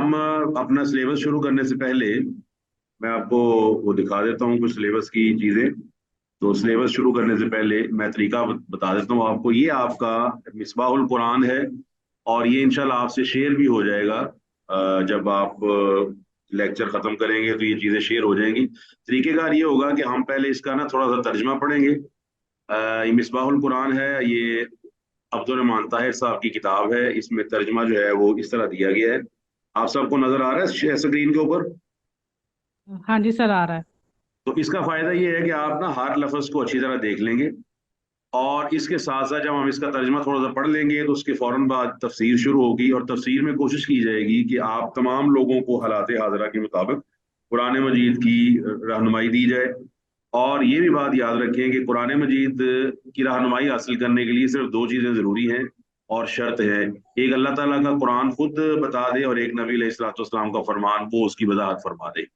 हम अपना सिलेबस शुरू करने से पहले मैं आपको वो दिखा देता हूँ कुछ सिलेबस की चीज़ें। तो सिलेबस शुरू करने से पहले मैं तरीका बता देता हूँ आपको। ये आपका मिसबाहुल कुरान है और ये इंशाल्लाह आपसे शेयर भी हो जाएगा। जब आप लेक्चर ख़त्म करेंगे तो ये चीज़ें शेयर हो जाएंगी। तरीक़ेकार ये होगा कि हम पहले इसका ना थोड़ा सा तर्जमा पढ़ेंगे। ये मिसबाहुल कुरान है, ये अब्दुल रहमान ताहिर साहब की किताब है। इसमें तर्जमा जो है वो इस तरह दिया गया है। आप सबको नजर आ रहा है स्क्रीन के ऊपर? हाँ जी सर, आ रहा है। तो इसका फायदा ये है कि आप ना हर लफ्ज को अच्छी तरह देख लेंगे और इसके साथ साथ जब हम इसका तर्जमा थोड़ा सा पढ़ लेंगे तो उसके फौरन बाद तफसीर शुरू होगी और तफसीर में कोशिश की जाएगी कि आप तमाम लोगों को हालात हाजरा के मुताबिक कुरान मजीद की रहनुमाई दी जाए। और ये भी बात याद रखें कि कुरान मजीद की रहनुमाई हासिल करने के लिए सिर्फ दो चीज़ें ज़रूरी हैं और शर्त है। एक अल्लाह ताला का कुरान खुद बता दे और एक नबी अलैहिस्सलाम का फरमान वो उसकी वजाहत फरमा दे।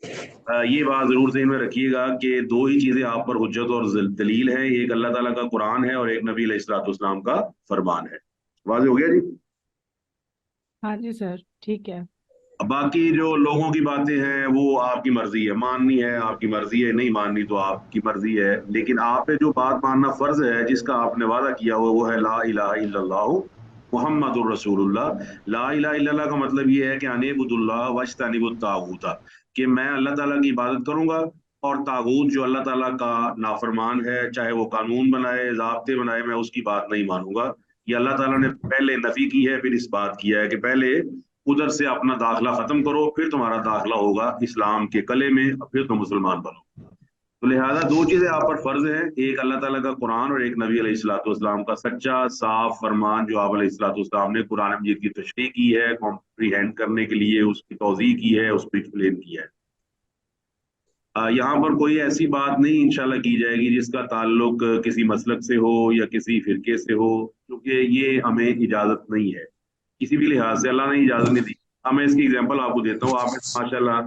ये बात जरूर ध्यान में रखिएगा कि दो ही चीजें आप पर हुज्जत और दलील है, एक अल्लाह ताला का कुरान है और एक नबी अलैहिस्सलाम का फरमान है। वाज़ेह हो गया जी? हाँ जी सर, ठीक है। अब बाकी जो लोगों की बातें हैं वो आपकी मर्जी है, माननी है आपकी मर्जी है, नहीं माननी तो आपकी मर्जी है। लेकिन आप पे जो बात मानना फर्ज है, जिसका आपने वादा किया हुआ, वो है ला इलाहा इल्लल्लाह मुहम्मदुर रसूलुल्लाह। ला इलाहा इल्लल्लाह का मतलब ये है कि अनेबुदुल्लाह वज्तनिबुत तागूता, कि मैं अल्लाह ताला की इबादत करूंगा और तागूत जो अल्लाह ताला का नाफरमान है, चाहे वो कानून बनाए ज़ाब्ते बनाए, मैं उसकी बात नहीं मानूंगा। ये अल्लाह ताला ने पहले नफी की है, फिर इस बात किया है कि पहले उधर से अपना दाखला खत्म करो, फिर तुम्हारा दाखला होगा इस्लाम के कले में, फिर तुम मुसलमान बनो। तो लिहाजा दो चीजें आप पर फर्ज हैं, एक अल्लाह ताला का कुरान और एक नबी अलैहिस्सलाम का सच्चा साफ फरमान जो आप अलैहिस्सलाम ने कुरान मजीद की तशरीह की है, कॉम्प्रीहेंड करने के लिए उसकी तौज़ीह की है, उसको एक्सप्लेन किया है। यहाँ पर कोई ऐसी बात नहीं इंशाल्लाह की जाएगी जिसका ताल्लुक किसी मसलक से हो या किसी फिरके से हो, क्योंकि ये हमें इजाजत नहीं है किसी भी लिहाज से, अल्लाह ने इजाजत नहीं दी। अब मैं इसकी एग्जांपल आपको देता हूँ। आप में माशाल्लाह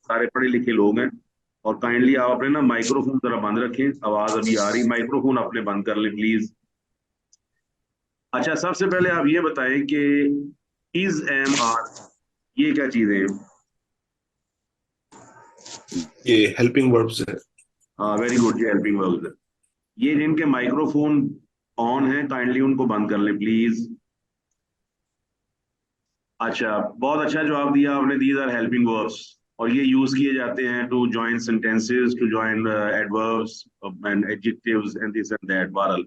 सारे पढ़े लिखे लोग हैं और काइंडली आप अपने ना माइक्रोफोन जरा बंद रखें, आवाज अभी आ रही, माइक्रोफोन अपने बंद कर ले प्लीज। अच्छा, सबसे पहले आप ये बताएं कि इज एम आर ये क्या चीजें हैं? ये हेल्पिंग वर्ब्स है। हाँ वेरी गुड, ये हेल्पिंग वर्ब्स है। ये जिनके माइक्रोफोन ऑन है काइंडली उनको बंद कर ले प्लीज। अच्छा, बहुत अच्छा जवाब दिया आपने, दीज आर हेल्पिंग वर्ब्स और ये यूज किए जाते हैं to join sentences, to join adverbs and adjectives and this and that, बहरहाल।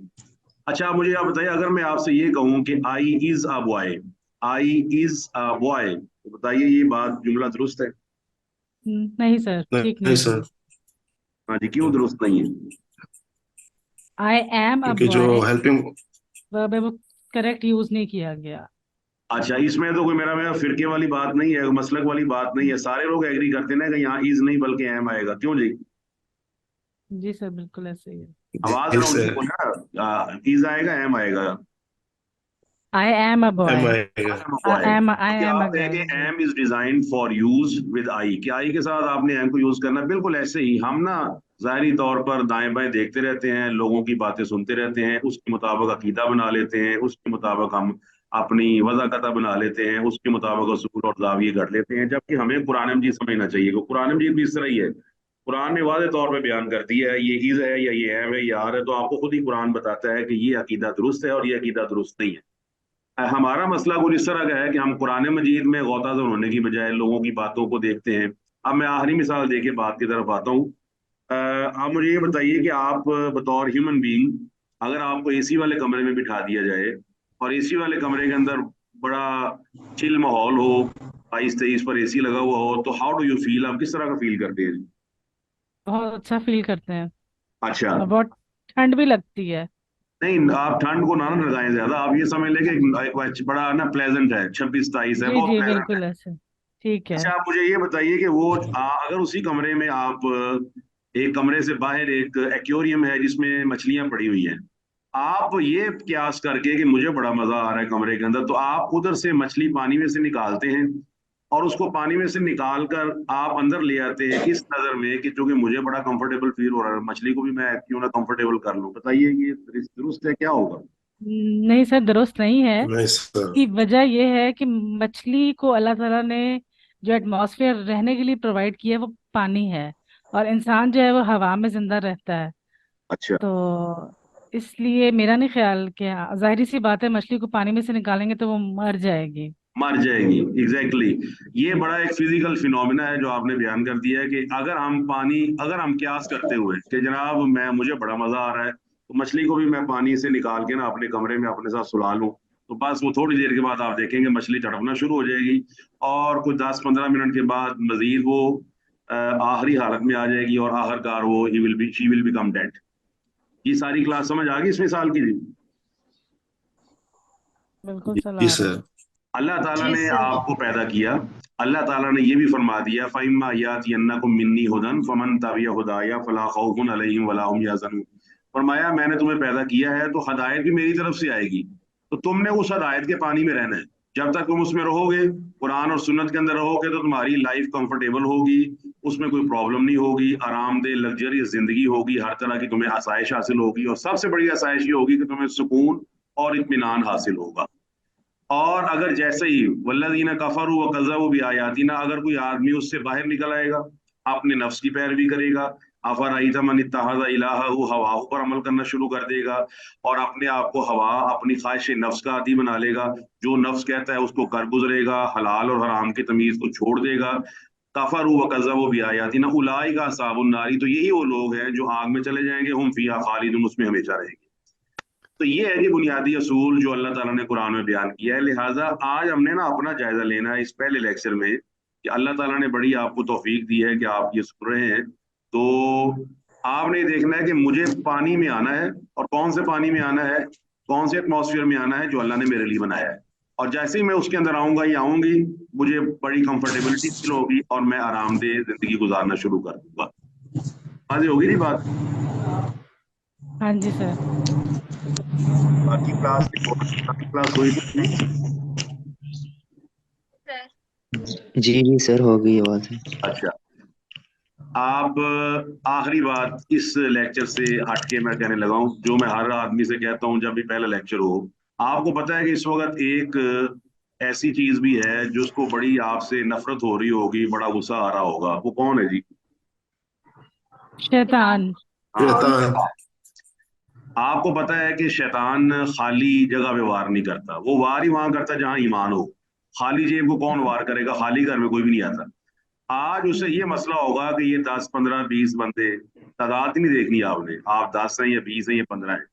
अच्छा, आप मुझे आप बताइए, अगर मैं आपसे ये कहूं कि I is a boy, I is a boy, तो बताइए ये बात जुमला दुरुस्त है? नहीं सर, ठीक नहीं नहीं है। सर, हाँ जी, क्यों दुरुस्त नहीं है? आई एम अ क्योंकि जो बॉय हेल्पिंग वर्ब है वो करेक्ट यूज नहीं किया गया। अच्छा, इसमें तो कोई मेरा मेरा फिरके वाली बात नहीं है, मसलक वाली बात नहीं है, सारे लोग एग्री करते हैं ना कि यहाँ इज नहीं बल्कि एम आएगा, क्यों जी? जी सर, बिल्कुल ऐसे ही है। आवाज दिल जरा से ऊंची बोलना, इज आएगा एम आएगा? I am a am boy. आएगा। आई क्योंकि एम अ आप कहें कि गर्ल जी। Am is design for use with I, कि आई के साथ आपने एम को यूज करना, बिल्कुल ऐसे ही हम ना ज़ाहिरी तौर पर दाएं बाएं देखते रहते हैं, लोगों की बातें सुनते रहते हैं, उसके मुताबिक अकीदा बना लेते हैं, उसके मुताबिक हम अपनी वज़ाकता बना लेते हैं, उसके मुताबिक उसूल और ज़ाविये गढ़ लेते हैं, जबकि हमें कुरान मजीद समझना चाहिए कि कुरान मजीद भी इस तरह ही है। कुरान ने वाज़ेह तौर पे बयान कर दिया है ये इज है या ये एम है या आर है, तो आपको खुद ही कुरान बताता है कि ये अकीदा दुरुस्त है और ये अकीदा दुरुस्त नहीं है। हमारा मसला कुछ इस तरह का है कि हम कुरान मजीद में गौताज़र होने की बजाय लोगों की बातों को देखते हैं। अब मैं आखिरी मिसाल दे के बात की तरफ आता हूँ। आप मुझे ये बताइए कि आप बतौर ह्यूमन बीइंग अगर आपको एसी वाले कमरे में बिठा दिया जाए और एसी वाले कमरे के अंदर बड़ा चिल माहौल हो, 22-23 पर एसी लगा हुआ हो, तो हाउ डू यू फील, आप किस तरह का फील करते हैं? बहुत अच्छा फील करते हैं अच्छा, और बहुत ठंड भी लगती है। नहीं आप ठंड को ना ना लगाएं ज्यादा, आप ये समझ लें कि एक बड़ा ना प्लेजेंट है, 26-27 है, जी बहुत जी, प्लेजेंट है। बिल्कुल ऐसे। ठीक है। अच्छा, आप मुझे ये बताइए कि वो अगर उसी कमरे में आप एक कमरे से बाहर एक एक्वेरियम है जिसमें मछलियां पड़ी हुई हैं, आप ये क्यास करके कि मुझे बड़ा मजा आ रहा है कमरे के अंदर, तो आप उधर से मछली पानी में से निकालते हैं और उसको पानी में से निकाल कर आप अंदर ले आते हैं इस नजर में कि चूंकि मुझे बड़ा कंफर्टेबल फील हो रहा है, मछली को भी मैं क्यों ना कंफर्टेबल कर लूं, बताइए ये दुरुस्त है क्या होगा? नहीं सर, दुरुस्त नहीं है। Nice, sir. इसकी वजह यह है कि मछली को अल्लाह ताला ने जो एटमॉस्फेयर रहने के लिए प्रोवाइड किया है वो पानी है, और इंसान जो है वो हवा में जिंदा रहता है। अच्छा, तो इसलिए मेरा नहीं ख्याल कि, जाहिर सी बात है, मछली को पानी में से निकालेंगे तो वो मर जाएगी। मर जाएगी। एग्जैक्टली ये बड़ा एक फिजिकल फिनोमिना है जो आपने बयान कर दिया है कि अगर हम क्यास करते हुए कि जनाब मैं मुझे बड़ा मजा आ रहा है तो मछली को भी मैं पानी से निकाल के ना अपने कमरे में अपने साथ सुला लूं, तो बस वो थोड़ी देर के बाद आप देखेंगे मछली तड़पना शुरू हो जाएगी, और कुछ 10-15 मिनट के बाद मजीद वो आखिरी हालत में आ जाएगी, और आखिरकार वो शी विल बिकम डेड। ये सारी क्लास समझ आ गई इस मिसाल की जी? बिल्कुल Yes, सलाह sir. है। अल्लाह ताला जी ने सर। आपको पैदा किया, अल्लाह ताला ने ये भी फरमा दिया फ़इम्मा यातियन्नकुम मिन्नी हुदन फमन तबिअ हुदाया फला खौफुन अलैहिम वला हुम यहज़नून। फरमाया मैंने तुम्हें पैदा किया है तो हदायत भी मेरी तरफ से आएगी, तो तुमने उस हदायत के पानी में रहना है। जब तक तुम उसमें रहोगे, कुरान और सुन्नत के अंदर रहोगे, तो तुम्हारी लाइफ कंफर्टेबल होगी, उसमें कोई प्रॉब्लम नहीं होगी, आरामदेह लग्जरियस जिंदगी होगी, हर तरह की तुम्हें आसाइश हासिल होगी, और सबसे बड़ी आसाइश ये होगी कि तुम्हें सुकून और इत्मीनान हासिल होगा। और अगर जैसे ही वल्लज़ीना कफरू व कज़्ज़बू बिआयातिना, अगर कोई आदमी उससे बाहर निकल आएगा, अपने नफ्स की पैरवी करेगा, अफरअयता मन इत्तखज़ इलाहहु हवाहु पर अमल करना शुरू कर देगा, और अपने आप को हवा अपनी ख्वाहिश नफ्स का आदी बना लेगा, जो नफ्स कहता है उसको कर गुजरेगा, हलाल और हराम की तमीज को छोड़ देगा, कफरू व कज़्ज़बू बिआयातिना उलाइका अस्हाबुन नारी, तो यही वो लोग हैं जो आग में चले जाएंगे, हुम फीहा खालिदून, उसमें हमेशा रहेंगे। तो ये है कि बुनियादी असूल जो अल्लाह ताला ने कुरान में बयान किया है। लिहाजा आज हमने ना अपना जायजा लेना है इस पहले लेक्चर में कि अल्लाह ताला ने बड़ी आपको तौफीक दी है कि आप ये सुन रहे हैं, तो आपने ये देखना है कि मुझे पानी में आना है, और कौन से पानी में आना है, कौन से एटमॉस्फेयर में आना है जो अल्लाह ने मेरे लिए बनाया है, और जैसे ही मैं उसके अंदर आऊंगा या आऊंगी, मुझे बड़ी कंफर्टेबिलिटी फील होगी और मैं आरामदेह जिंदगी गुजारना शुरू कर दूंगा। आज होगी नहीं बात? हाँ जी सर। बाकी क्लास हुई थी? जी जी सर, हो गई आवाज। अच्छा, आप आखिरी बात इस लेक्चर से हटके मैं कहने लगा हूं, जो मैं हर आदमी से कहता हूं जब भी पहला लेक्चर हो। आपको पता है कि इस वक्त एक ऐसी चीज भी है जिसको बड़ी आपसे नफरत हो रही होगी, बड़ा गुस्सा आ रहा होगा, वो कौन है जी? शैतान। हाँ, Shaitan. आपको पता है कि शैतान खाली जगह पे वार नहीं करता, वो वार ही वहां करता है जहां ईमान हो। खाली जेब को कौन वार करेगा? खाली घर में कोई भी नहीं आता। आज उसे ये मसला होगा कि ये 10, 15, 20 बंदे, तादाद ही नहीं देखनी आपने, आप 10 हैं या 20 हैं या 15 हैं,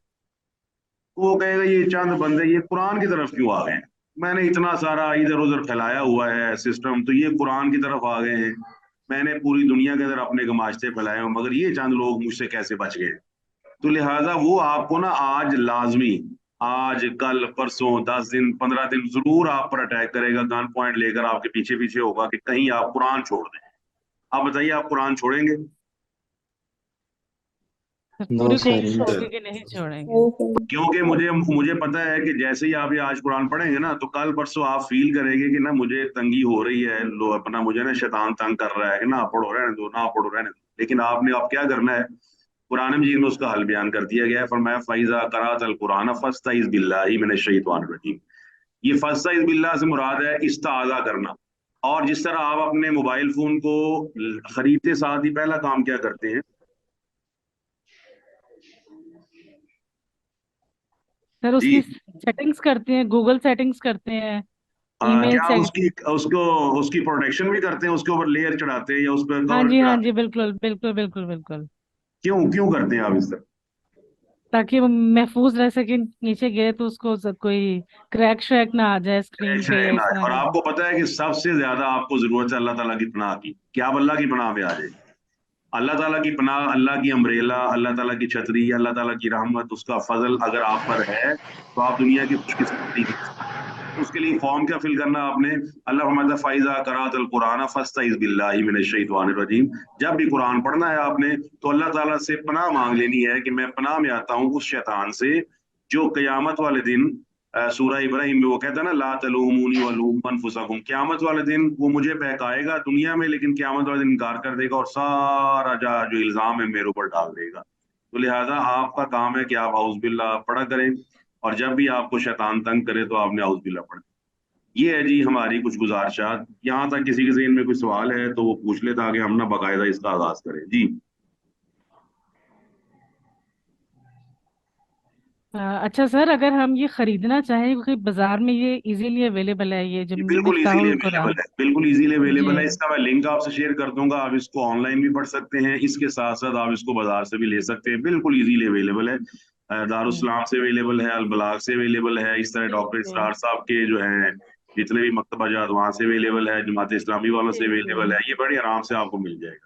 तो वो कहेगा ये चंद बंदे ये कुरान की तरफ क्यों आ गए हैं? मैंने इतना सारा इधर उधर फैलाया हुआ है सिस्टम, तो ये कुरान की तरफ आ गए हैं। मैंने पूरी दुनिया के अंदर अपने गमाश्ते फैलाए हैं, मगर ये चंद लोग मुझसे कैसे बच गए? तो लिहाजा वो आपको ना आज लाजमी, आज कल परसों 10 दिन 15 दिन जरूर आप पर अटैक करेगा, गन पॉइंट लेकर आपके पीछे पीछे होगा कि कहीं आप कुरान छोड़ दें। आप बताइए, आप कुरान छोड़ेंगे? नो पूरी सर, कोशिश sir. होगी कि नहीं छोड़ेंगे। क्योंकि मुझे मुझे पता है कि जैसे ही आप ये आज कुरान पढ़ेंगे ना, तो कल परसों आप फील करेंगे कि ना मुझे तंगी हो रही है, लो अपना मुझे ना शैतान तंग कर रहा है कि ना पढ़ो रहने दो, ना पढ़ो रहने दो। लेकिन आपने आप क्या करना है? कुरान मजीद में उसका हल बयान कर दिया गया है। फरमाया फैज़ा क़राअतल कुरान फस्तइज़ बिल्लाहि मिनश शैतानिर रजीम। ये फस्तइज़ बिल्लाह से मुराद है इस्ताज़ा करना। और जिस तरह आप अपने मोबाइल फोन को खरीदते साथ ही पहला काम क्या करते हैं? सर जी, उसकी सेटिंग्स करते हैं, गूगल सेटिंग्स करते हैं, ईमेल क्या से। उसकी प्रोटेक्शन भी करते हैं, उसके ऊपर लेयर चढ़ाते हैं या उस पर हाँ कवर जी, हाँ चढ़ाते जी, बिल्कुल बिल्कुल बिल्कुल बिल्कुल। हैं? क्यों क्यों करते हैं आप इस तरह? ताकि वो महफूज रह सके, नीचे गिरे तो उसको कोई क्रैक श्रैक ना आ जाए स्क्रीन क्रैश पे या रहना इस है। तरह और की। आपको पता है कि सबसे ज्यादा आपको जरूरत है अल्लाह ताला की पनाह की, कि आप अल्लाह की पनाह में आ जाए। अल्लाह ताला की पनाह, अल्लाह की अम्ब्रेला, अल्लाह ताला की छतरी, अल्लाह ताला की रहमत, उसका फजल अगर आप पर है तो आप दुनिया की खुशकिस्मती नहीं कर सकते। उसके लिए फॉर्म क्या फिल करना आपने? अल्लाह फरमाता है फाइजा करातल कुरान फस्तइज बिल्लाहि मिनश शैतानिर रजीम। जब भी कुरान पढ़ना है आपने तो अल्लाह ताला से पनाह मांग लेनी है कि मैं पनाह में आता हूँ उस शैतान से जो कयामत वाले दिन, सूरह इब्राहिम में वो कहता है ना, ला तलूमुनी वलूम अनफुसकुम, क़यामत वाले दिन वो मुझे बहकाएगा दुनिया में, लेकिन क़यामत वाले दिन इनकार कर देगा और सारा जो इल्जाम है मेरे ऊपर डाल देगा। तो लिहाजा आपका काम है कि आप औज़ बिल्लाह पढ़ा करें, और जब भी आपको शैतान तंग करे तो आपने आउज़ बिल्लाह पढ़ना। ये है जी हमारी कुछ गुजारिशात। यहाँ तक किसी के ज़हन में कोई सवाल है तो वो पूछ ले, ताकि हम ना बाकायदा इसका आगाज करें। जी अच्छा सर, अगर हम ये खरीदना चाहें, क्योंकि बाजार में ये इजीली अवेलेबल है, ये जो ये बिल्कुल इजीली मिफ्ताहुल अवेलेबल कुरान। है, बिल्कुल इजीली जी अवेलेबल है। इसका मैं लिंक आपसे शेयर कर दूंगा, आप इसको ऑनलाइन भी पढ़ सकते हैं, इसके साथ साथ आप इसको बाजार से भी ले सकते हैं, बिल्कुल इजीली अवेलेबल है। जी दारुस्सलाम से अवेलेबल है, अल बलाग से अवेलेबल है, इस तरह डॉक्टर जी इसरार साहब के जो हैं जितने भी मकतबा जात वहाँ से अवेलेबल है, जमात इस्लामी वालों से अवेलेबल जी। है, ये बड़ी आराम से आपको मिल जाएगा।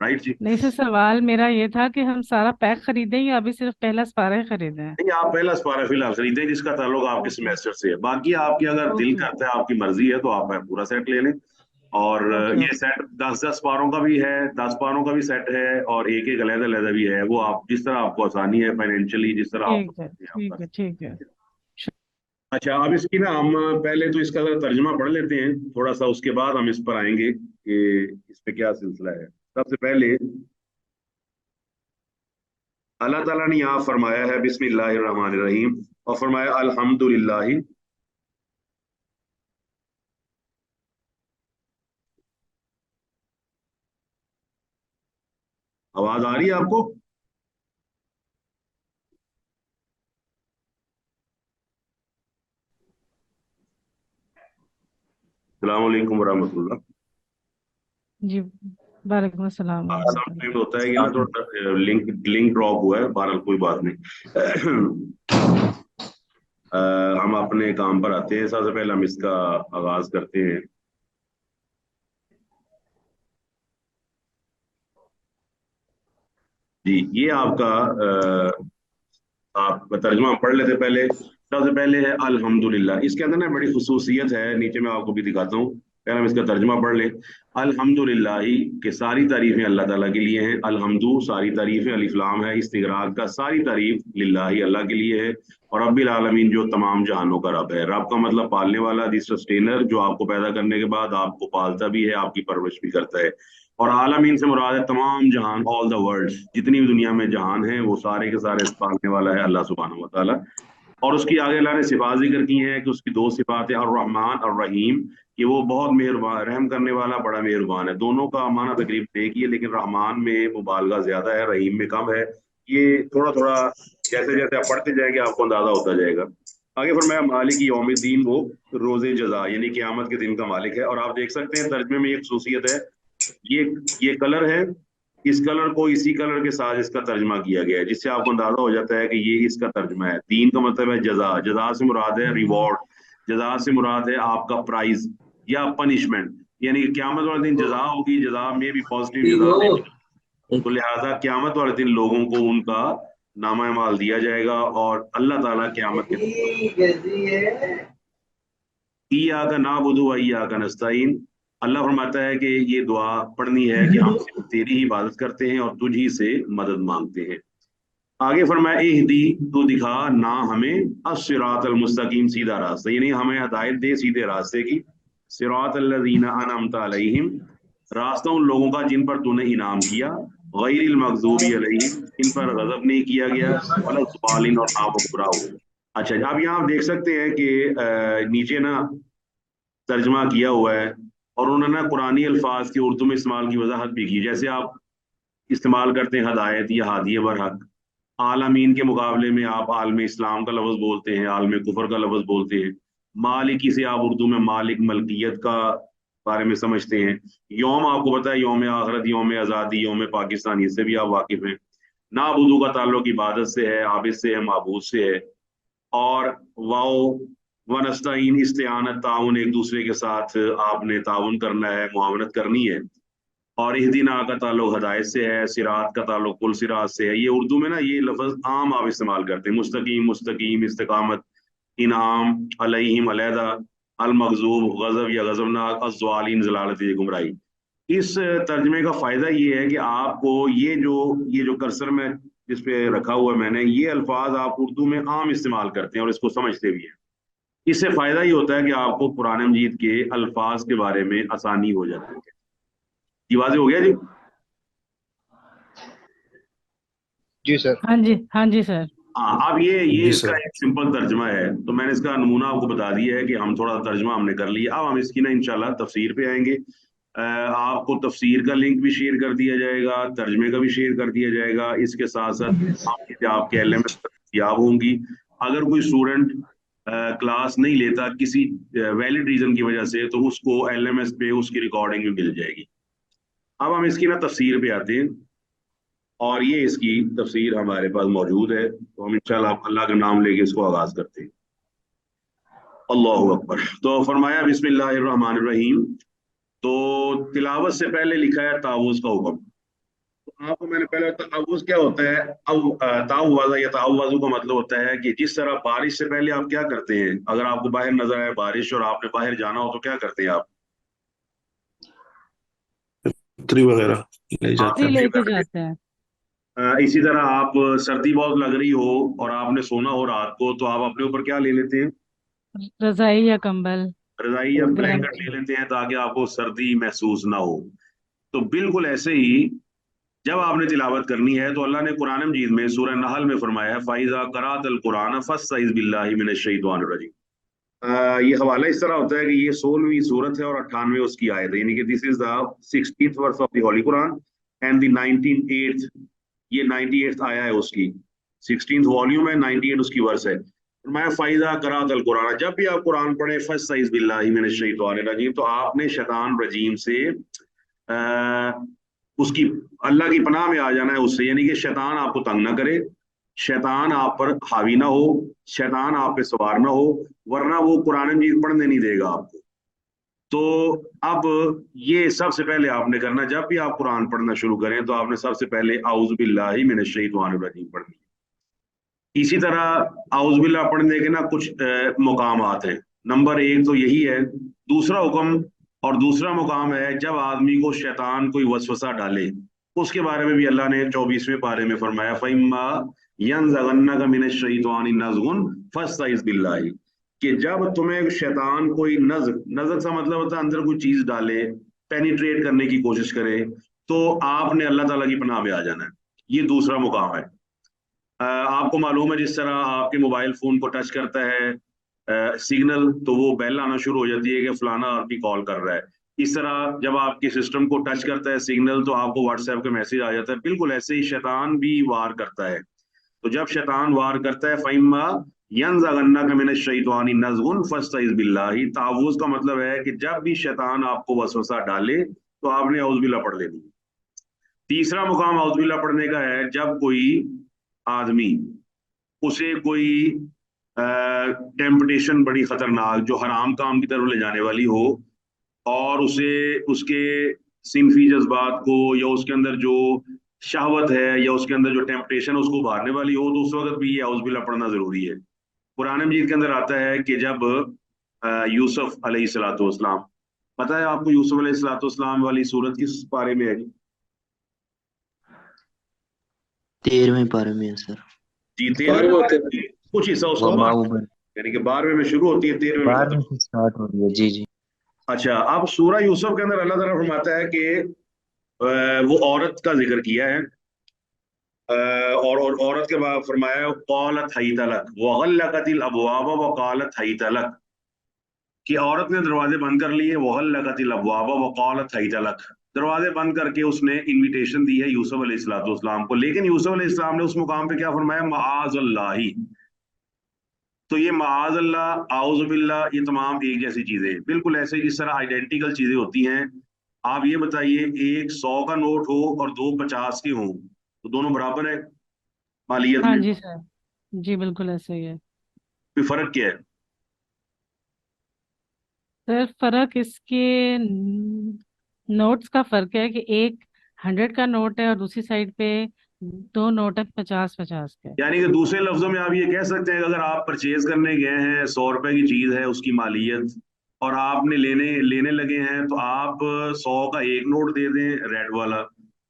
राइट जी। नहीं सर, सवाल मेरा ये था कि हम सारा पैक खरीदें या अभी सिर्फ पहला स्पारा ही खरीदें? नहीं, आप पहला स्पारा फिलहाल खरीदें जिसका ताल्लुक आपके ओके सेमेस्टर से है। बाकी आपकी अगर दिल ओके करता है, आपकी मर्जी है, तो आप पूरा सेट ले लें। और ओके ये ओके। सेट 10-10 पारों का भी है, 10 पारों का भी सेट है, और एक एक अलग-अलग भी है। वो आप जिस तरह आपको आसानी है फाइनेंशियली, जिस तरह आपको ठीक है समझे आप कर ठीक है ठीक है। सकते हैं। अच्छा, अब इसकी ना हम पहले तो इसका जरा तर्जुमा पढ़ लेते हैं थोड़ा सा, उसके बाद हम इस पर आएंगे कि इस पे क्या सिलसिला है। सबसे पहले अल्लाह ताला ने यहाँ फरमाया है बिस्मिल्लाहिर रहमानिर रहीम, और फरमाया अल्हम्दुलिल्लाह। आवाज आ रही है आपको? अस्सलाम वालेकुम वरहमतुल्लाह। जी, वालेकुम अस्सलाम समटाइम वरहमतुल्लाह। होता है कि ना थोड़ा लिंक लिंक ड्रॉप हुआ है, बहरहाल कोई बात नहीं। हम अपने काम पर आते हैं। सबसे पहले हम इसका आगाज करते हैं। जी, ये आपका आप तर्जुमा पढ़ लेते पहले। सबसे पहले है अल्हम्दुलिल्लाह। इसके अंदर ना बड़ी खुसूसियत है, नीचे मैं आपको भी दिखाता हूँ। पहले हम इसका तर्जुमा पढ़ लें। अल्हम्दुलिल्लाह के सारी तारीफें अल्लाह ताला के लिए हैं। अल्हम्दु सारी तारीफें, अलिफ लाम है इस्तिगराक का, सारी तारीफ लिल्लाही अल्लाह के लिए है। और रब्बिल आलमीन जो तमाम जहानों का रब है। रब का मतलब पालने वाला, दी सस्टेनर, जो आपको पैदा करने के बाद आपको पालता भी है, आपकी परवरिश भी करता है। और आलमीन से मुराद है तमाम जहान, ऑल द वर्ल्ड, जितनी भी दुनिया में जहान है वो सारे के सारे पालने वाला है अल्लाह सुब्हानहू व तआला। और उसकी आगे अल्लाह ने सिफात जिक्र की हैं कि उसकी दो सिफात है, और रहमान और रहीम, कि वो बहुत मेहरबान, रहम करने वाला, बड़ा मेहरबान है। दोनों का माना तकरीबन एक ही है, लेकिन रहमान में मुबालगा ज्यादा है, रहीम में कम है। ये थोड़ा थोड़ा जैसे जैसे आप पढ़ते जाएंगे आपको अंदाजा होता जाएगा। आगे फरमाया मालिक यौमिद्दीन, वो रोजे जजा यानी क़यामत के दिन का मालिक है। और आप देख सकते हैं तर्जमे में एक खसूसियत है, ये ये कलर है, इस कलर को इसी कलर के साथ इसका तर्जमा किया गया है, जिससे आपको अंदाजा हो जाता है कि ये इसका तर्जमा है। दीन का मतलब है जजा, जजा से मुराद है रिवॉर्ड, जजा से मुराद है आपका प्राइज या पनिशमेंट, यानी क्यामत वाले दिन जजा होगी, जजा में भी पॉजिटिव जजा देगी। तो लिहाजा क्यामत वाले दिन लोगों को उनका नामा माल दिया जाएगा, और अल्लाह ताला क्यामत के दिन ईया का नाबुदु व ईया का नस्ताइन, अल्लाह फरमाता है कि ये दुआ पढ़नी है कि हम सिर्फ तेरी ही इबादत करते हैं और तुझ ही से मदद मांगते हैं। आगे फरमाया इहदी, तू दिखा ना हमें अस्सिरातल मुस्तकीम, सीधा रास्ता, यानी हमें हदायत दे सीधे रास्ते की। सिरातल लज़ीना अनअमता अलैहिम, रास्ता उन लोगों का जिन पर तूने इनाम किया। गैरिल मगज़ूबी अलैहिम, इन पर गजब नहीं किया गया, वला ज़ालिन, और ना वो गुमराह हुए। अच्छा, अब यहाँ आप देख सकते हैं कि नीचे ना तर्जमा किया हुआ है, और उन्होंने कुरानी अल्फाज के उर्दू में इस्तेमाल की वजाहत भी की। जैसे आप इस्तेमाल करते हैं हदायत या हादिय बरहक, आलमीन के मुकाबले में आप आलम इस्लाम का लफ्ज बोलते हैं, आलम कुफर का लफ्ज बोलते हैं। मालिकी से आप उर्दू में मालिक, मलकियत का बारे में समझते हैं। यौम आपको पता है, यौम आखरत, यौम आज़ादी, यौम पाकिस्तान, इससे भी आप वाकिफ हैं। नाबुदू का ताल्लुक इबादत से है, आबिद से है, माबूद से है। और वाओ वनस्ताइन, इस्तेआनत, ताउन, एक दूसरे के साथ आपने ताउन करना है, मुआवनत करनी है। और इहदीना का ताल्लुक हदायत से है, सिरात का ताल्लुक कुल सिरात से है। ये उर्दू में ना ये लफ्ज आम आप इस्तेमाल करते हैं, मुस्तकीम, मुस्तकीम, इस्तिकामत, इनाम, अलैहिम, अलैदा, अल मगजूब, गजब या गजबनाक, अज़्ज़ालिन, जलालत, ये गुमराही। इस तर्जमे का फायदा ये है कि आपको ये जो कर्सर में जिस पे रखा हुआ है मैंने, ये अल्फाज आप उर्दू में आम इस्तेमाल करते हैं और इसको समझते भी हैं। इससे फायदा ये होता है कि आपको कुरान मजीद के अल्फाज के बारे में आसानी हो जाती है। ये वाज़ेह हो गया जी? जी सर। हाँ जी सर। हाँ, अब ये जी इसका सर। एक सिंपल तर्जमा है, तो मैंने इसका नमूना आपको बता दिया है कि हम थोड़ा तर्जमा हमने कर लिया। अब हम इसकी ना इंशाल्लाह तफसीर पे आएंगे। आपको तफसीर का लिंक भी शेयर कर दिया जाएगा, तर्जमे का भी शेयर कर दिया जाएगा। इसके साथ साथ आपके LMS याब होंगी। अगर कोई स्टूडेंट क्लास नहीं लेता किसी वैलिड रीजन की वजह से, तो उसको LMS पे उसकी रिकॉर्डिंग भी मिल जाएगी। अब हम इसकी ना तफसीर पे आते हैं, और ये इसकी तफसीर हमारे पास मौजूद है, तो हम इंशाल्लाह अल्लाह का नाम लेके इसको आगाज करते हैं। अल्लाहु अकबर। तो फरमाया बिस्मिल्लाहिर्रहमानिर्रहीम। तो तिलावत से पहले लिखा है तावुज़ का हुक्म। तो आपको मैंने पहले तावुज़ क्या होता है, तावुज़ या तावुज़ का मतलब होता है कि जिस तरह बारिश से पहले आप क्या करते हैं, अगर आपको बाहर नजर आए बारिश और आपने बाहर जाना हो तो क्या करते हैं आप? छतरी वगैरह ले आप जाते छतरी हैं। छतरी लेके वगैरह। जाते हैं। इसी तरह आप सर्दी बहुत लग रही हो और आपने सोना हो रात को, तो आप अपने ऊपर क्या ले लेते हैं? रजाई या कंबल, रजाई या गर्म ब्लैंकेट ले चीज। लेते हैं ताकि आपको सर्दी महसूस ना हो। तो बिल्कुल ऐसे ही जब आपने तिलावत करनी है, तो अल्लाह ने कुरान मजीद में सूरह नहल में फरमाया है, फाइजा करातल कुरान फस्तइज़ बिल्लाहि मिनश शैतानिर रजीम। ये हवाला इस तरह होता है कि ये 16वीं सूरत है और 98 उसकी आयत है, यानी कि this is the 16th verse of the holy Quran and the 98th, ये 98th आया है उसकी, 16th वॉल्यूम है, 98 उसकी वर्स है। मैं फाइजा करातल कुरान, जब भी आप कुरान पढ़े फस्तइज़ बिल्लाहि मिनश शैतानिर रजीम, तो आपने शैतान रजीम से उसकी अल्लाह की पनाह में आ जाना है उससे, यानी कि शैतान आपको तंग ना करे, शैतान आप पर हावी ना हो, शैतान आप पे सवार ना हो, वरना वो कुरान मजीद पढ़ने नहीं देगा आपको। तो अब ये सबसे पहले आपने करना, जब भी आप कुरान पढ़ना शुरू करें तो आपने सबसे पहले औज़ु बिल्लाहि मिनश शैतानिर रजीम पढ़नी है। इसी तरह औज़ु बिल्लाह पढ़ने के ना कुछ मुकामात हैं। नंबर एक तो यही है। दूसरा हुक्म और दूसरा मुकाम है, जब आदमी को शैतान कोई वसवसा डाले, उसके बारे में भी अल्लाह ने 24वें पारे में फरमाया, फ़इम्मा यनज़गन्नका मिनश शैतानि नज़गुन फस्तइज़ बिल्लाहि, कि जब तुम्हें शैतान कोई नज़ग, नज़ग का मतलब होता है अंदर कोई चीज डाले, पेनिट्रेट करने की कोशिश करे, तो आपने अल्लाह ताला की पनाह में आ जाना है। ये दूसरा मुकाम है। आपको मालूम है, जिस तरह आपके मोबाइल फोन को टच करता है सिग्नल, तो वो बेल आना शुरू हो जाती है कि फलाना आपकी कॉल कर रहा है। इस तरह जब आपके सिस्टम को टच करता है सिग्नल, तो आपको व्हाट्सएप का मैसेज आ जाता है। बिल्कुल ऐसे ही शैतान भी वार करता है। तो जब शैतान वार करता है, फ़इम्मा यनज़गन्नका मिनश शैतानि नज़गुन फस्तइज़ बिल्लाहि, तावुज़ का मतलब है कि जब भी शैतान आपको वसवसा डाले तो आपने औज़ु बिल्लाह पढ़ लेनी है। तीसरा मुकाम औज़ु बिल्लाह पढ़ने का है, जब कोई आदमी, उसे कोई टेम्पटेशन बड़ी खतरनाक जो हराम काम की तरफ ले जाने वाली हो, और उसे उसके सिनफी जज्बात को, या उसके अंदर जो शहवत है, या उसके अंदर जो टेम्पटेशन है उसको उभारने वाली हो, तो उस वक्त भी ये औज़ु बिल्लाह पढ़ना जरूरी है। कुरान मजीद के अंदर आता है कि जब यूसुफ अलैहिस्सलाम, पता है आपको यूसुफ अलैहिस्सलाम वाली सूरत किस पारे में है जी? 13वें पारे में है सर। जी, 13वें पारे में कुछ हिस्सा उसका वमा 12, उबर यानी कि 12वें में शुरू होती है, 13वें में खत्म। 12वें से स्टार्ट हो रही है। जी जी। अच्छा, अब सूरह यूसुफ के अंदर अल्लाह ताला फरमाता है कि वो औरत का जिक्र किया है, और औरत के बाद फरमाया क़ालत हैत लक व गल्लक़तिल अबवाब व क़ालत हैत लक, कि औरत ने दरवाजे बंद कर लिए, व गल्लक़तिल अबवाब व क़ालत हैत लक, दरवाजे बंद करके उसने इनविटेशन दी है यूसुफ अलैहिस्सलाम को। लेकिन यूसुफ अलैहिस्सलाम ने उस मुकाम पे क्या फरमाया, मआज़ल्लाहि। तो ये मआज़ल्लाह, आउज़ु बिल्लाह, ये तमाम एक जैसी चीजें हैं, बिल्कुल ऐसे जिस तरह आइडेंटिकल चीजें होती हैं। आप ये बताइए, एक 100 का नोट हो और दो 50 के हों, तो दोनों बराबर है मालियत हाँ में? जी सर, जी बिल्कुल ऐसे ही है। कोई फर्क क्या है? सर फर्क इसके नोट्स का फर्क है कि एक 100 का नोट है और दूसरी साइड पे दो नोट है 50-50 के। यानी कि दूसरे लफ्जों में आप ये कह सकते हैं कि अगर आप परचेज करने गए हैं, 100 रुपए की चीज है उसकी मालियत, और आपने लेने लेने लगे हैं, तो आप 100 का एक नोट दे दें रेड वाला,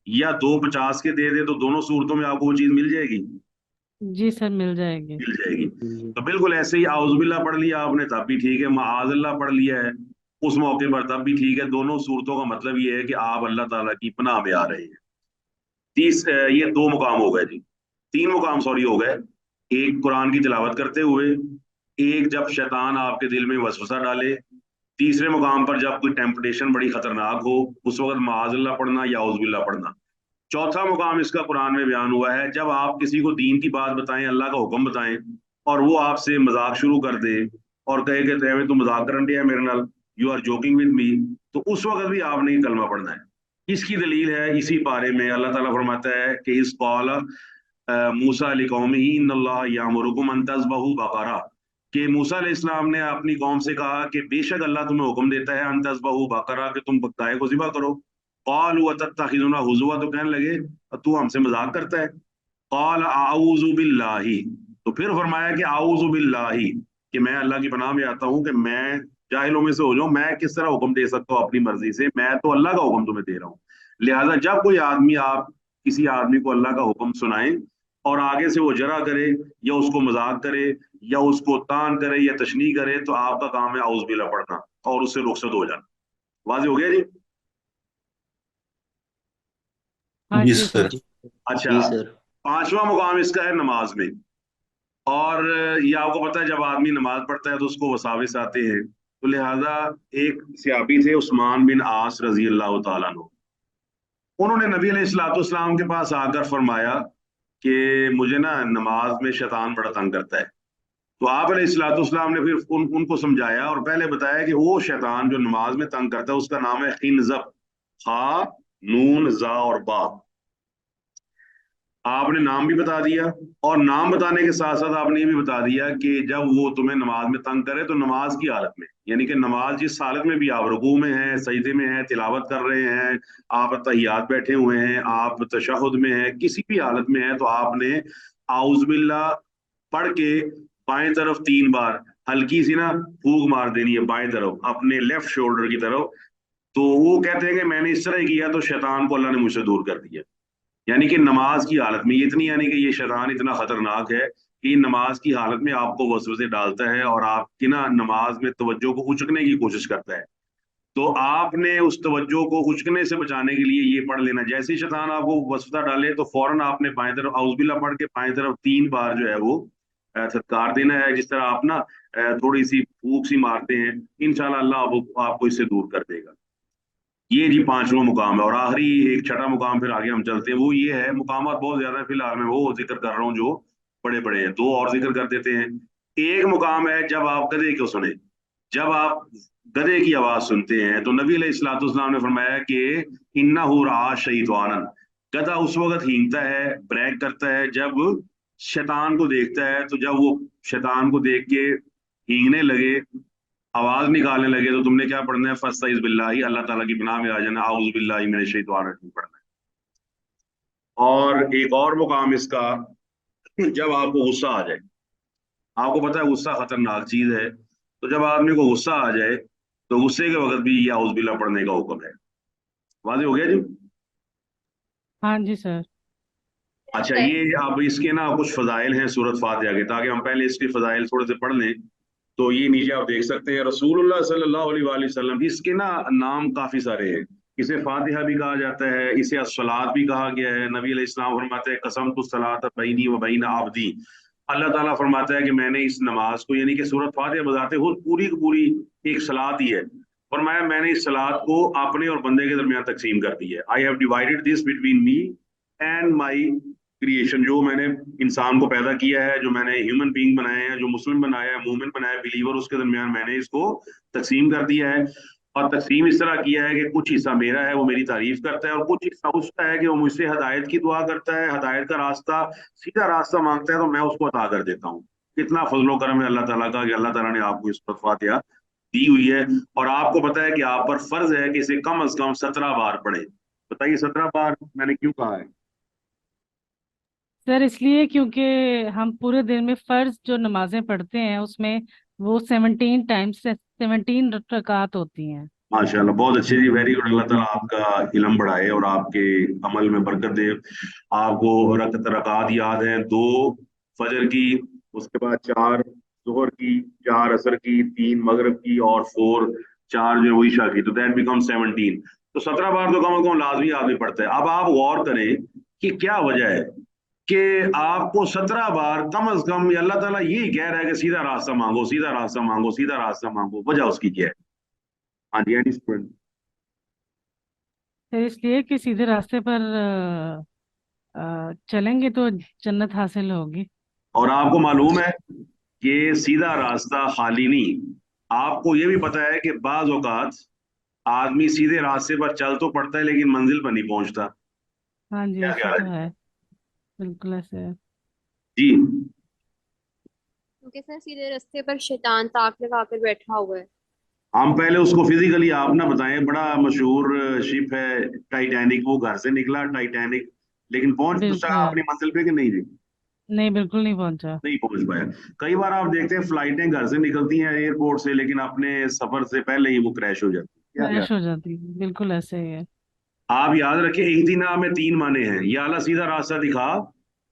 या दो 50 के दे दें, तो दोनों सूरतों में आपको वो चीज मिल जाएगी। जी सर, मिल जाएगी। मिल जाएगी। तो बिल्कुल ऐसे ही औज़ुबिल्लाह पढ़ लिया आपने तब भी ठीक है, मआज़ल्लाह पढ़ लिया है उस मौके पर तब भी ठीक है। दोनों सूरतों का मतलब ये है कि आप अल्लाह ताला की पनाह में आ रहे हैं। ये 2 मुकाम हो गए जी, 3 मुकाम सॉरी हो गए। ایک قرآن کی تلاوت کرتے ہوئے، ایک جب شیطان آپ کے دل میں وسوسہ ڈالے، تیسرے مقام پر جب کوئی ٹیمپٹیشن بڑی خطرناک ہو اس وقت معاذ اللہ پڑھنا یا اعوذ باللہ پڑھنا۔ چوتھا مقام اس کا قرآن میں بیان ہوا ہے جب آپ کسی کو دین کی بات بتائیں، اللہ کا حکم بتائیں، اور وہ آپ سے مذاق شروع کر دے اور کہے کہ تو مذاق کرن دیا میرے نال، you are joking with me, تو اس وقت بھی آپ نے کلمہ پڑھنا ہے۔ اس کی دلیل ہے اسی پارے میں اللہ تعالیٰ فرماتا ہے کہ اس قال موسیٰ لقومہ ان اللہ یامرکم ان تذبحوا بقرہ، کہ موسیٰ علیہ السلام نے اپنی قوم سے کہا کہ بے شک اللہ تمہیں حکم دیتا ہے ان تذبحوا بقرہ، کہ تم گائے کو ذبح کرو۔ قالوا اتتخذنا ہزوا، تو کہنے لگے تو ہم سے مذاق کرتا ہے۔ قال اعوذ باللہ، تو پھر فرمایا کہ اعوذ باللہ، کہ میں اللہ کی پناہ میں آتا ہوں کہ میں جاہلوں میں سے ہو جاؤں، میں کس طرح حکم دے سکتا ہوں اپنی مرضی سے، میں تو اللہ کا حکم تمہیں دے رہا ہوں۔ لہٰذا جب کوئی آدمی، آپ کسی آدمی کو اللہ کا حکم سنائیں اور آگے سے وہ جرا کرے یا اس کو مذاق کرے یا اس کو تان کرے یا تشنیع کرے، تو آپ کا کام ہے اعوذ باللہ پڑھنا اور اس سے رخصت ہو جانا۔ واضح ہو گیا جی؟ ہاں جی جی سر۔ سر۔ اچھا، جی سر۔ پانچواں مقام اس کا ہے نماز میں، اور یہ آپ کو پتا ہے جب آدمی نماز پڑھتا ہے تو اس کو وساوس آتے ہیں، تو لہٰذا ایک صحابی تھے عثمان بن عاص رضی اللہ تعالیٰ عنہ، انہوں نے نبی علیہ الصلوۃ والسلام کے پاس آ کر فرمایا کہ مجھے نا نماز میں شیطان بڑا تنگ کرتا ہے۔ تو آپ علیہ الصلوۃ والسلام نے پھر ان کو سمجھایا اور پہلے بتایا کہ وہ شیطان جو نماز میں تنگ کرتا ہے اس کا نام ہے خنزب، خا نون زا اور با۔ آپ نے نام بھی بتا دیا، اور نام بتانے کے ساتھ ساتھ آپ نے یہ بھی بتا دیا کہ جب وہ تمہیں نماز میں تنگ کرے تو نماز کی حالت میں، یعنی کہ نماز جس حالت میں بھی آپ رکوع میں ہیں، سجدے میں ہیں، تلاوت کر رہے ہیں، آپ تحیات بیٹھے ہوئے ہیں، آپ تشہد میں ہیں، کسی بھی حالت میں ہیں، تو آپ نے اعوذ باللہ پڑھ کے بائیں طرف 3 بار ہلکی سی نا پھونک مار دینی ہے بائیں طرف اپنے لیفٹ شولڈر کی طرف۔ تو وہ کہتے ہیں کہ میں نے اس طرح کیا تو شیطان کو اللہ نے مجھ سے دور کر دیا، یعنی کہ نماز کی حالت میں، یہ اتنی یعنی کہ یہ شیطان اتنا خطرناک ہے کہ نماز کی حالت میں آپ کو وسوسے ڈالتا ہے اور آپ کی نا نماز میں توجہ کو اچکنے کی کوشش کرتا ہے۔ تو آپ نے اس توجہ کو اچکنے سے بچانے کے لیے یہ پڑھ لینا، جیسے ہی شیطان آپ کو وسوسہ ڈالے تو فوراً آپ نے بائیں طرف اعوذ باللہ پڑھ کے بائیں طرف 3 بار جو ہے وہ تھتکار دینا ہے، جس طرح آپ نا تھوڑی سی پھونک سی مارتے ہیں، انشاءاللہ اللہ آپ کو اس سے دور کر دے گا۔ یہ جی پانچواں مقام ہے، اور آخری ایک چھٹا مقام پھر آگے ہم چلتے ہیں، وہ یہ ہے، مقامات بہت زیادہ ہیں، فی الحال میں وہ ذکر کر رہا ہوں جو بڑے بڑے ہیں، 2 اور ذکر کر دیتے ہیں۔ ایک مقام ہے جب آپ گدھے کو سنیں، جب آپ گدھے کی آواز سنتے ہیں تو نبی علیہ الصلوۃ والسلام نے فرمایا کہ انہ رعا شیطانا، گدھا اس وقت ہینگتا ہے، بریک کرتا ہے جب شیطان کو دیکھتا ہے، تو جب وہ شیطان کو دیکھ کے ہینگنے لگے، آواز نکالنے لگے، تو تم نے کیا پڑھنا ہے؟ فاستعذ باللہ، اللہ تعالیٰ کی پناہ میں آ جانا، اعوذ باللہ من الشیطان الرجیم پڑھنا ہے۔ اور ایک اور مقام اس کا، جب آپ کو غصہ آ جائے، آپ کو پتا ہے غصہ خطرناک چیز ہے، تو جب آدمی کو غصہ آ جائے تو غصے کے وقت بھی یہ اعوذ باللہ پڑھنے کا حکم ہے۔ واضح ہو گیا جی؟ ہاں جی سر۔ اچھا، یہ اب اس کے نا کچھ فضائل ہیں سورۃ فاتحہ کے، تاکہ ہم پہلے اس کے فضائل تھوڑے سے پڑھ لیں۔ تو یہ نیچے آپ دیکھ سکتے ہیں، رسول اللہ صلی اللہ علیہ وآلہ وسلم، اس کے نا نام کافی سارے ہیں، اسے فاتحہ بھی کہا جاتا ہے، اسے الصلاۃ بھی کہا گیا ہے۔ نبی علیہ السلام فرماتے ہیں قسمت الصلاۃ بینی و بین عبدی، اللہ تعالیٰ فرماتا ہے کہ میں نے اس نماز کو، یعنی کہ سورۃ فاتحہ بذات خود پوری کی پوری ایک صلاۃ ہی ہے، فرمایا میں نے اس صلاۃ کو اپنے اور بندے کے درمیان تقسیم کر دی ہے، I have divided this between me and my creation, جو میں نے انسان کو پیدا کیا ہے، جو میں نے ہیومن بینگ بنائے ہیں، جو مسلم بنایا ہے، مومن بنایا ہے، بلیور، اس کے درمیان میں نے اس کو تقسیم کر دیا ہے، اور تقسیم اس طرح کیا ہے کہ کچھ حصہ میرا ہے، وہ میری تعریف کرتا ہے، اور کچھ حصہ اس کا ہے کہ وہ مجھ سے ہدایت کی دعا کرتا ہے، ہدایت کا راستہ، سیدھا راستہ مانگتا ہے، تو میں اس کو عطا کر دیتا ہوں۔ کتنا فضل و کرم ہے اللہ تعالیٰ کا کہ اللہ تعالیٰ نے آپ کو اس پر فاتحہ دی ہوئی ہے، اور آپ کو پتا ہے کہ آپ پر فرض ہے کہ اسے کم از کم 17 بار پڑھیں۔ بتائیے 17 بار میں نے کیوں کہا ہے؟ سر اس لیے کیونکہ ہم پورے دن میں فرض جو نمازیں پڑھتے ہیں اس میں وہ 17 ٹائمز 17 رکعات ہوتی ہیں۔ ماشاء اللہ، بہت اچھے جی، ویری گڈ، اللہ تعالیٰ آپ کا علم بڑھائے اور آپ کے عمل میں برکت دے۔ آپ کو رکعات یاد ہیں، 2 فجر کی، اس کے بعد 4 ظہر کی، 4 عصر کی، 3 مغرب کی، اور 4 جو عشاء کی، تو دیٹ بیکم 17۔ تو 17 بار تو کم از کم لازمی آدمی پڑھتا ہے۔ اب آپ غور کریں کہ کیا وجہ ہے کہ آپ کو 17 बार कम अज कम अल्लाह ताला यही कह रहा है कि सीधा रास्ता मांगो, सीधा रास्ता मांगो, सीधा रास्ता मांगो। वजह उसकी क्या है? हाँ जी, एनी स्टूडेंट। फिर इसलिए कि सीधे रास्ते पर चलेंगे तो जन्नत हासिल होगी। और आपको मालूम है कि सीधा रास्ता खाली नहीं, आपको ये भी पता है कि बाज औकात आदमी सीधे रास्ते पर चल तो पड़ता है लेकिन मंजिल पर नहीं पहुंचता। हाँ जी, क्या ऐसा ख्याल तो है? है। बिल्कुल ऐसे है। जी। क्योंकि सर सीधे रास्ते पर शैतान ताक लगा कर बैठा हुआ है। हम पहले उसको फिजिकली आप ना बताएं, बड़ा मशहूर शिप है टाइटैनिक, वो घर से निकला टाइटैनिक, लेकिन पहुंच तो सका बिल्कुल अपनी मंजिल पे कि नहीं जी? नहीं, बिल्कुल नहीं पहुंचा। नहीं पहुंच पाया। कई बार आप देखते हैं फ्लाइटें घर से निकलती हैं एयरपोर्ट से, लेकिन अपने सफर से पहले ही वो क्रैश हो जाती है। क्या क्या? क्रैश हो जाती है, बिल्कुल ऐसे ही है। आप याद रखें, इहदीना में 3 माने हैं। या अल्लाह सीधा रास्ता दिखा,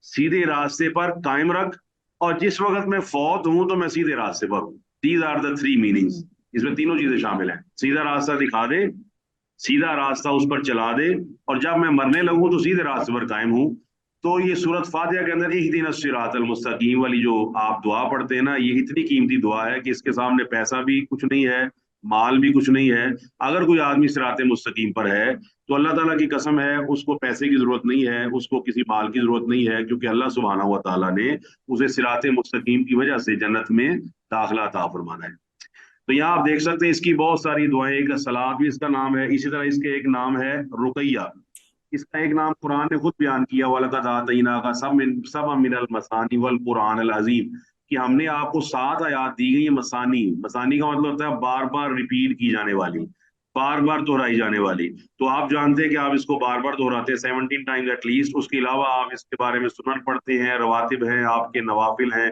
सीधे रास्ते पर कायम रख, और जिस वक्त मैं फौत हूं तो मैं सीधे रास्ते पर हूं। These are the 3 meanings. इसमें तीनों चीजें शामिल हैं। सीधा रास्ता दिखा दे, सीधा रास्ता उस पर चला दे, और जब मैं मरने लगूं तो सीधे रास्ते पर कायम हूं। तो ये सूरत फातिहा के अंदर इहदिना सिरातल मुस्तकीम वाली जो आप दुआ पढ़ते हैं ना, ये इतनी कीमती दुआ है कि इसके सामने पैसा भी कुछ नहीं है, माल भी कुछ नहीं है। अगर कोई आदमी सिरात मुस्तकीम पर है तो अल्लाह ताला की कसम है, उसको पैसे की जरूरत नहीं है, उसको किसी माल की जरूरत नहीं है, क्योंकि अल्लाह सुब्हानहू व तआला ने उसे सिरात मुस्तकीम की वजह से जन्नत में दाखिला अता फरमाना है। तो यहाँ आप देख सकते हैं इसकी बहुत सारी दुआएं, एक सलात भी इसका नाम है, इसी तरह इसके एक नाम है रुकैया। इसका एक नाम कुरान ने खुद बयान किया, वलक़द आतैना का सब मिनल मसानी वल कुरान अल अजीम, कि हमने आपको 7 आयात दी गई है। मसानी, मसानी का मतलब होता है बार बार रिपीट की जाने वाली, बार बार दोहराई जाने वाली। तो आप जानते हैं कि आप इसको बार बार दोहराते हैं 17 टाइम्स एटलीस्ट। उसके अलावा आप इसके बारे में सुनन पढ़ते हैं, रवातिब हैं, आपके नवाफिल हैं,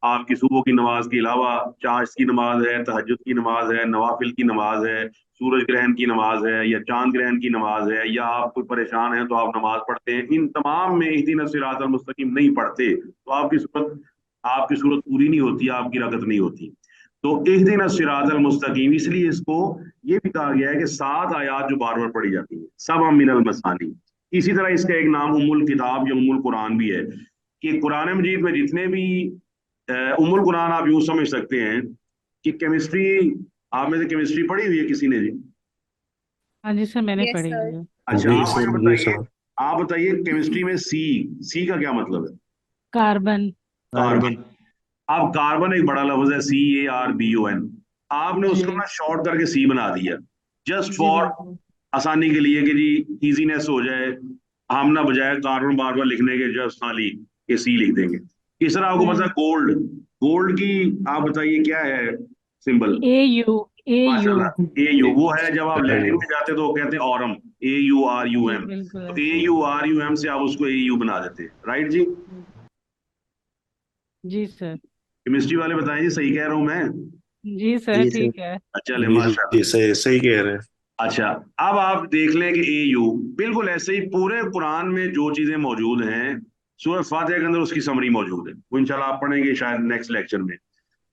आपकी सुबह की नमाज के अलावा चाश की नमाज है, तहज्जुद की नमाज है, नवाफिल की नमाज है, सूरज ग्रहण की नमाज है, या चांद ग्रहण की नमाज है, या आप कोई परेशान हैं तो आप नमाज पढ़ते हैं। इन तमाम में इहदिना सिरातल मुस्तकीम नहीं पढ़ते तो आपकी सूरत पूरी नहीं होती, आपकी रगत नहीं होती। तो इहदिना सिरातल मुस्तकीम, इसलिए इसको ये भी कहा गया है कि 7 आयात जो बार बार पढ़ी जाती है, सब मिनल मसानी। इसी तरह इसका एक नाम उम्मुल किताब या उम्मुल कुरान भी है, कि कुरान मजीद में जितने भी उम्मुल कुरान आप यूं समझ सकते हैं कि केमिस्ट्री, आप में से केमिस्ट्री पढ़ी हुई है किसी ने जी? हाँ जी सर, मैंने यस पढ़ी सर। हुई है। अच्छा, जी आप सर, मुझे जी बताइए, सर। आप बताइए केमिस्ट्री में सी का क्या मतलब है? कार्बन। कार्बन। कार्बन। अब कार्बन एक बड़ा लफ्ज है, CARBON। आपने जी उसको ना शॉर्ट करके सी बना दिया, जस्ट जी फॉर बिल्कुल। आसानी के लिए, कि जी इजीनेस हो जाए। हम ना बजाय कार्बन बार बार लिखने के जस्ट खाली ये सी लिख देंगे। इस तरह आपको पता है गोल्ड, गोल्ड की आप बताइए क्या है सिंबल? AU। AU। माशाल्लाह, AU वो है। जब आप AU। लैटिन में जाते तो वो कहते हैं ऑरम, जी AURUM। बिल्कुल तो ऐसे ही है। AURUM से आप उसको AU बना देते हैं, राइट जी? जी सर। केमिस्ट्री वाले बताएं जी, सही कह रहा हूं मैं? जी सर, जी सर। ठीक है। चले जी माशाल्लाह। जी, सही सही कह रहे हैं। अच्छा, अब आप देख लें कि AU बिल्कुल ऐसे ही पूरे कुरान में जो चीजें मौजूद हैं, सूरह फातिहा के अंदर उसकी समरी मौजूद है। वो इंशाल्लाह आप पढ़ेंगे शायद नेक्स्ट लेक्चर में।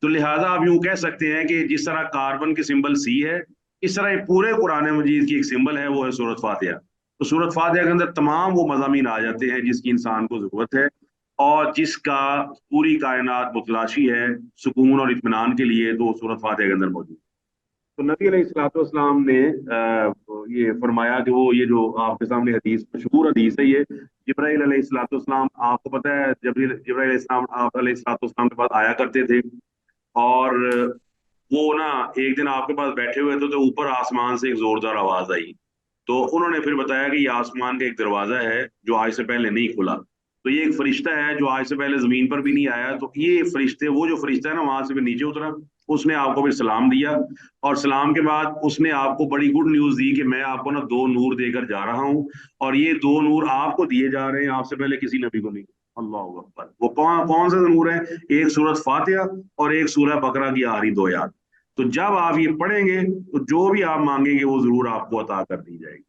तो लिहाजा आप यूं कह सकते हैं कि जिस तरह कार्बन की सिंबल सी है, इस तरह ये पूरे कुरान मजीद की एक सिंबल है, वो है सूरत फातिहा। तो सूरत फातिहा के अंदर तमाम वो मज़ामीन आ जाते हैं जिसकी इंसान को जरूरत है, और जिसका पूरी कायनात मुतलाशी है सुकून और इत्मीनान के लिए, तो सूरत फातिहा के अंदर मौजूद है। तो नबी अलैहिस्सलाम ने ये फरमाया कि वो ये जो आपके सामने हदीस, मशहूर हदीस है ये, जिब्राइल अलैहिस्सलाम, आपको पता है जिब्राइल अलैहिस्सलाम के पास आया करते थे, और वो ना एक दिन आपके पास बैठे हुए थे, तो ऊपर आसमान से एक जोरदार आवाज आई। तो उन्होंने फिर बताया कि ये आसमान का एक दरवाजा है जो आज से पहले नहीं खुला। तो ये एक फरिश्ता है जो आज से पहले जमीन पर भी नहीं आया। तो ये फरिश्ते, वो जो फरिश्ता है ना, वहां से फिर नीचे उतरा, उसने आपको फिर सलाम दिया, और सलाम के बाद उसने आपको बड़ी गुड न्यूज दी कि मैं आपको ना 2 नूर देकर जा रहा हूँ, और ये 2 नूर आपको दिए जा रहे हैं, आपसे पहले किसी नबी को नहीं। अल्लाह अकबर। वो कौन कौन से नूर है? एक सूरत फातिहा और एक सूरह बकरा की आखिरी 2 आयत। तो जब आप ये पढ़ेंगे तो जो भी आप मांगेंगे वो जरूर आपको अता कर दी जाएगी।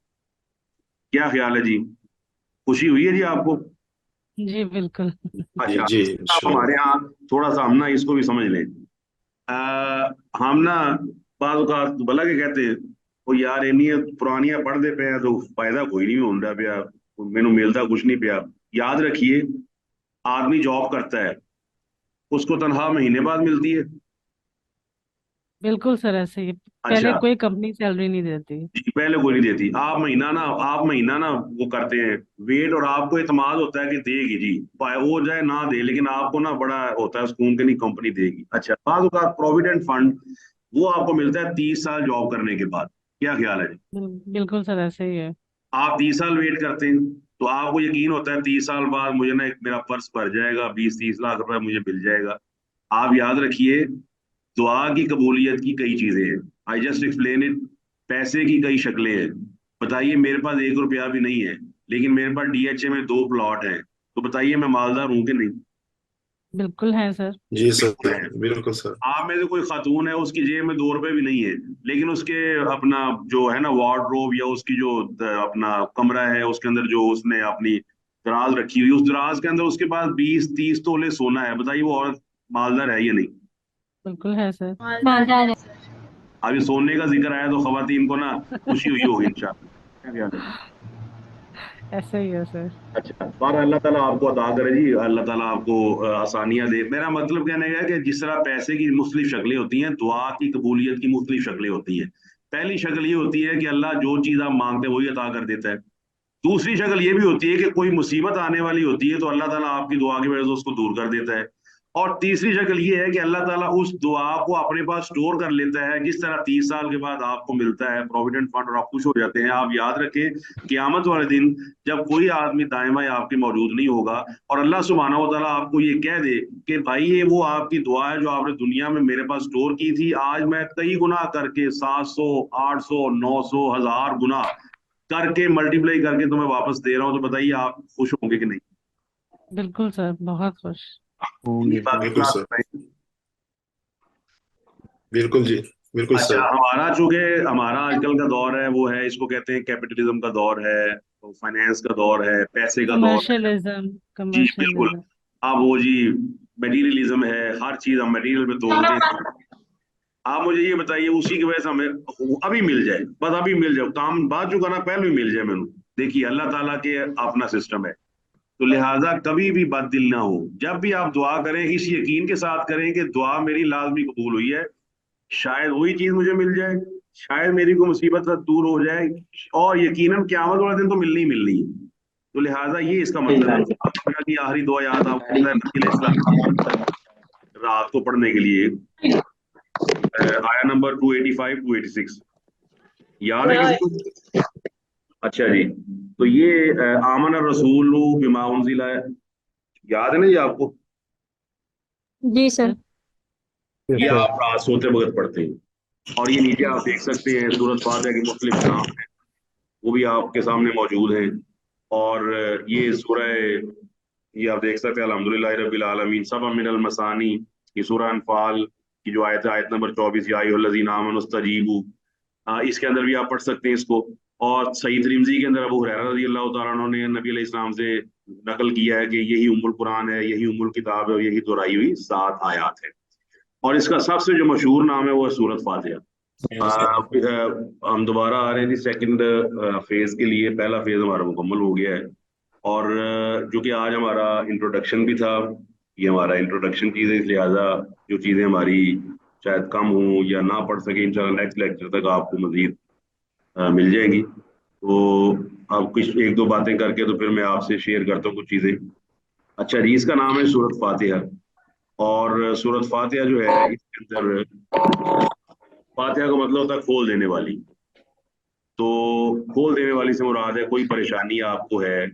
क्या ख्याल है जी? खुशी हुई है जी आपको? जी बिल्कुल। जी अच्छा, जी, आप इंशाल्लाह। हमारे यहाँ थोड़ा सा हम ना इसको भी समझ लें। हम ना बाज़ औक़ात भला के कहते हैं ਉਹ ਯਾਰ ਇੰਨੀਆਂ ਪੁਰਾਣੀਆਂ ਪੜ੍ਹਦੇ ਪਏ ਆ ਤਾਂ ਫਾਇਦਾ ਕੋਈ ਨਹੀਂ ਹੁੰਦਾ ਪਿਆ, ਮੈਨੂੰ ਮਿਲਦਾ ਕੁਝ ਨਹੀਂ ਪਿਆ। याद रखिए आदमी जॉब करता है, उसको तनख्वाह महीने बाद मिलती है। बिल्कुल सर, ऐसे ही पहले अच्छा कोई कंपनी सैलरी नहीं देती। जी, पहले कोई नहीं देती। आप महीना ना वो करते हैं वेट, और आपको इतमाद होता है कि देगी जी, चाहे वो जाए ना दे, लेकिन आपको ना बड़ा होता है सुकून कि नहीं कंपनी देगी। अच्छा, बाद का प्रोविडेंट फंड वो आपको मिलता है 30 साल जॉब करने के बाद। क्या ख्याल है जी? बिल्कुल सर, ऐसे ही है। आप 30 साल वेट करते हैं, तो आपको यकीन होता है 30 साल बाद मुझे ना एक मेरा पर्स भर जाएगा, 20-30 लाख रुपए मुझे मिल जाएगा। आप याद रखिए, दुआ की कबूलियत की कई चीजें हैं। I just explain it. पैसे की कई शक्लें हैं। बताइए, मेरे पास 1 रुपया भी नहीं है, लेकिन मेरे पास डीएचए में 2 प्लॉट हैं, तो बताइए मैं मालदार हूं कि नहीं? बिल्कुल है सर। जी सर, बिल्कुल सर। आप में से कोई खातून है, उसकी जेब में 2 रुपए भी नहीं है, लेकिन उसके अपना जो है ना वार्डरोब, या उसकी जो अपना कमरा है, उसके अंदर जो उसने अपनी दराज रखी हुई, उस दराज के अंदर उसके पास 20-30 तोले सोना है। बताइए वो औरत मालदार है या नहीं? बिल्कुल है सर। मालदार है सर। अभी सोने का जिक्र आया तो खवातीन को ना खुशी हुई होगी इंशाल्लाह। क्या ख्याल है? ऐसे ही है सर। अच्छा, पर अल्लाह ताला आपको अता करे जी, अल्लाह ताला आपको आसानियां दे। मेरा मतलब कहने का है कि जिस तरह पैसे की मुख्तलिफ शक्लें होती हैं, दुआ की कबूलियत की मुख्तलिफ शक्लें होती हैं। पहली शक्ल ये होती है कि अल्लाह जो चीज़ आप मांगते हैं वही अता कर देता है। दूसरी शक्ल ये भी होती है कि कोई मुसीबत आने वाली होती है, तो अल्लाह ताला आपकी दुआ की वजह से उसको दूर कर देता है। और तीसरी शक्ल ये है कि अल्लाह ताला उस दुआ को अपने पास स्टोर कर लेता है, जिस तरह 30 साल के बाद आपको मिलता है प्रोविडेंट फंड, और आप खुश हो जाते हैं। आप याद रखें, क़यामत वाले दिन जब कोई आदमी दाएं बाएं आपके मौजूद नहीं होगा, और अल्लाह सुब्हानहू व तआला आपको ये कह दे कि भाई ये वो आपकी दुआ है जो आपने दुनिया में मेरे पास स्टोर की थी, आज मैं कई गुना करके 700, 800, 900, 1000 गुना करके मल्टीप्लाई करके तुम्हें वापस दे रहा हूँ। तो बताइए आप खुश होंगे कि नहीं? बिल्कुल सर, बहुत खुश। होंगे सर। बाकी बिल्कुल बात सर, बताइए। बिल्कुल जी, बिल्कुल अच्छा, सर। चूंकि हमारा आजकल का दौर है, वो है, इसको कहते हैं कैपिटलिज्म का दौर है, तो फाइनेंस का दौर है, पैसे का दौर है। कमर्शियलिज्म। जी बिल्कुल। कमर्शियलिज्म। अब वो जी मटेरियलिज्म है, हर चीज हम मटेरियल पे तोलते हैं। आप मुझे ये बताइए, उसी की वजह से हमें अभी मिल जाए, बस अभी मिल जाए, काम बाद जो करना पहले ही मिल जाए मैंने। देखिए, अल्लाह ताला के अपना सिस्टम है, तो लिहाजा कभी भी बददिल ना हो। जब भी आप दुआ करें, इस यकीन के साथ करें कि दुआ मेरी लाजमी कबूल हुई है, शायद वही चीज मुझे मिल जाए, शायद मेरी कोई मुसीबत दूर हो जाए, और यकीनन क़यामत वाले दिन तो मिलनी ही मिलनी है। तो लिहाजा ये इसका मतलब है। दुनिया की आखिरी दुआ याद आपको पता है, नबी अलैहिस्सलाम की, रात को पढ़ने के लिए आया नंबर 285 286, याद है किसी को? अच्छा जी, तो ये आमन रसूल बिमा उनजिला, याद है ना ये आपको? जी सर। ये आप रात सोते वक्त पढ़ते हैं, और ये नीचे आप देख सकते हैं सूरत फातिहा के मुख्तलिफ नाम हैं, वो भी आपके सामने मौजूद हैं। और ये सूरह, ये आप देख सकते हैं, अल्हम्दुलिल्लाह रब्बिल आलमीन, सबअ मिनल मसानी, ये सूरह अनफाल की जो आयत है, आयत नंबर 24, या अय्युहल्लज़ीना आमनुस्तजीबू, इसके अंदर भी आप पढ़ सकते हैं इसको। और सही तिरमिज़ी के अंदर अबू हुरैरा रज़ियल्लाहु तआला अन्हु ने नबी अलैहि सलाम से नकल किया है कि यही उम्मुल कुरान है, यही उम्मुल किताब है, और यही दोहराई हुई 7 आयात है। और इसका सबसे जो मशहूर नाम है वो है सूरत फातिहा। हम दोबारा आ रहे हैं जी सेकंड फेज के लिए। पहला फेज हमारा मुकम्मल हो गया है, और जो कि आज हमारा इंट्रोडक्शन भी था, ये हमारा इंट्रोडक्शन चीज़ है, लिहाजा जो चीज़ें हमारी शायद कम हो या ना पढ़ सके, इंशाल्लाह नेक्स्ट लेक्चर तक आपको मजीद मिल जाएंगी। तो अब कुछ एक दो बातें करके तो फिर मैं आपसे शेयर करता हूँ कुछ चीज़ें। अच्छा जी, इसका नाम है सूरत फातिहा, और सूरत फातिहा जो है, इसके अंदर फातिहा का मतलब होता है खोल देने वाली। तो खोल देने वाली से मुराद है कोई परेशानी आपको है,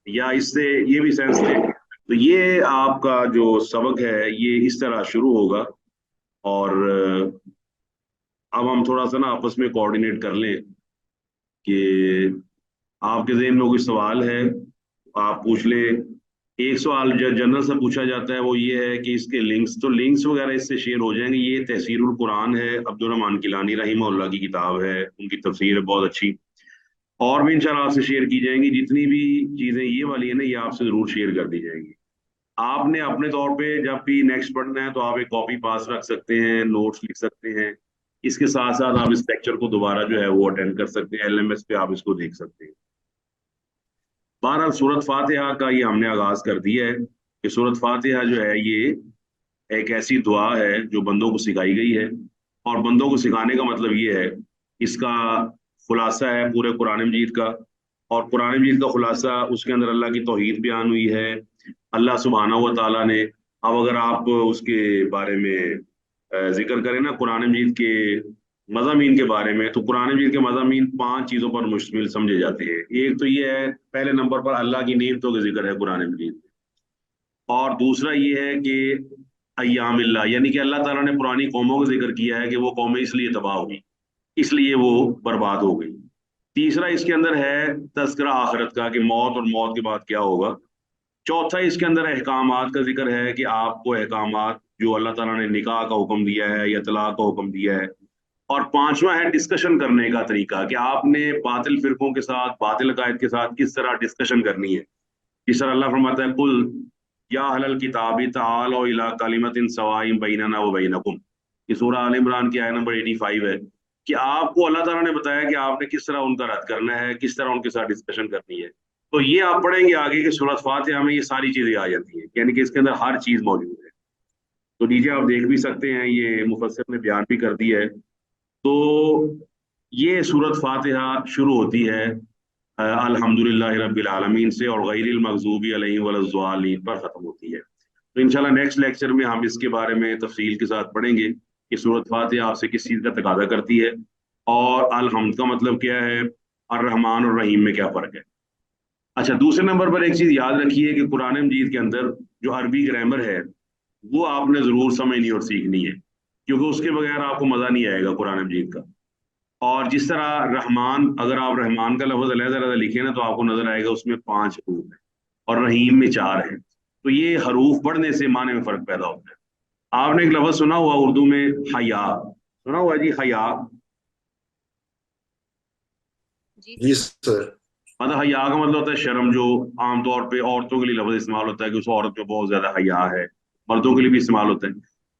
या इससे ये भी सेंस ले, तो ये आपका जो सबक है ये इस तरह शुरू होगा। और अब हम थोड़ा सा ना आपस में कोऑर्डिनेट कर लें कि आपके ज़हन में कोई सवाल है आप पूछ लें। एक सवाल जो जनरल से पूछा जाता है वो ये है कि इसके लिंक्स, तो लिंक्स वगैरह इससे शेयर हो जाएंगे। ये तफसीरुल कुरान है, अब्दुर रहमान किलानी रहीमहुल्लाह की किताब है, उनकी तफसीर है बहुत अच्छी, और भी इंशाल्लाह आपसे शेयर की जाएंगी। जितनी भी चीज़ें ये वाली है ना, ये आपसे ज़रूर शेयर कर दी जाएंगी। आपने अपने तौर पे जब भी नेक्स्ट पढ़ना है तो आप एक कॉपी पास रख सकते हैं, नोट्स लिख सकते हैं। इसके साथ साथ आप इस लेक्चर को दोबारा जो है वो अटेंड कर सकते हैं, एलएमएस पे आप इसको देख सकते हैं। बहरहाल सूरत फातिहा का ये हमने आगाज कर दिया है। कि सूरत फातिहा जो है ये एक ऐसी दुआ है जो बंदों को सिखाई गई है, और बंदों को सिखाने का मतलब ये है, इसका खुलासा है पूरे कुरान मजीद का। और कुरान मजीद का खुलासा, उसके अंदर अल्लाह की तौहीद बयान हुई है। अल्लाह सुब्हानहू व तआला ने, अब अगर आप उसके बारे में जिक्र करें ना, कुरान मजीद के मज़ामीन के बारे में, तो कुरान मजीद के मज़ामीन 5 चीज़ों पर मुश्तमिल समझे जाते हैं। एक तो ये है, पहले नंबर पर अल्लाह की नेमतों का जिक्र है कुरान मजीद में। और दूसरा ये है कि अय्यामिल्लाह, यानी कि अल्लाह ताला ने पुरानी कौमों का जिक्र किया है कि वो कौमें इसलिए तबाह हुई, इसलिए वो बर्बाद हो गई। तीसरा इसके अंदर है तज़किरा आखिरत का, कि मौत और मौत के बाद क्या होगा। चौथा इसके अंदर अहकामात का जिक्र है कि आपको अहकामात जो अल्लाह ताला ने निकाह का हुक्म दिया है या तलाक का हुक्म दिया है। और पांचवा है डिस्कशन करने का तरीका, कि आपने बातिल फिरकों के साथ, बातिल अकायद के साथ किस तरह डिस्कशन करनी है। जिस तरह अल्लाह फरमाता है, कुल या अहलल किताबी ताअलू इला कलिमतिन सवाइन बैनना व बैनकुम, ये सूरह आल इमरान की आयत नंबर 85 है। कि आपको अल्लाह ताला ने बताया कि आपने किस तरह उनका रद्द करना है, किस तरह उनके साथ डिस्कशन करनी है। तो ये आप पढ़ेंगे आगे कि सूरत फातिहा में ये सारी चीजें आ जाती हैं, यानी कि इसके अंदर हर चीज मौजूद है। तो नीचे आप देख भी सकते हैं, ये मुफस्सिर ने बयान भी कर दिया है। तो ये सूरत फातिहा शुरू होती है अल्हम्दुलिल्लाहि रब्बिल आलमीन से, और गैरिल मग़ज़ूबी अलैहिम वलज़्ज़ालिन पर खत्म होती है। तो इंशाल्लाह नेक्स्ट लेक्चर में हम इसके बारे में तफसील के साथ पढ़ेंगे कि सूरत फातिहा आपसे किस चीज़ का तकादा करती है, और अलहम्द का मतलब क्या है, और रहमान और रहीम में क्या फ़र्क है। अच्छा, दूसरे नंबर पर एक चीज़ याद रखिए कि कुरान मजीद के अंदर जो अरबी ग्रामर है वो आपने ज़रूर समझनी और सीखनी है, क्योंकि उसके बगैर आपको मज़ा नहीं आएगा कुरान मजीद का। और जिस तरह रहमान, अगर आप रहमान का लफ्ज़ अलग-अलग लिखे ना, तो आपको नजर आएगा उसमें 5 हरूफ है और रहीम में 4 है। तो ये हरूफ बढ़ने से माने में फर्क पैदा होता है। आपने एक लफ्ज़ सुना हुआ उर्दू में, हया, सुना हुआ जी, हया। जी जी सर। मतलब हया का मतलब होता है शर्म, जो आमतौर पे औरतों के लिए लफ्ज़ इस्तेमाल होता है कि उस औरत में बहुत ज्यादा हया है। मर्दों के लिए भी इस्तेमाल होता है।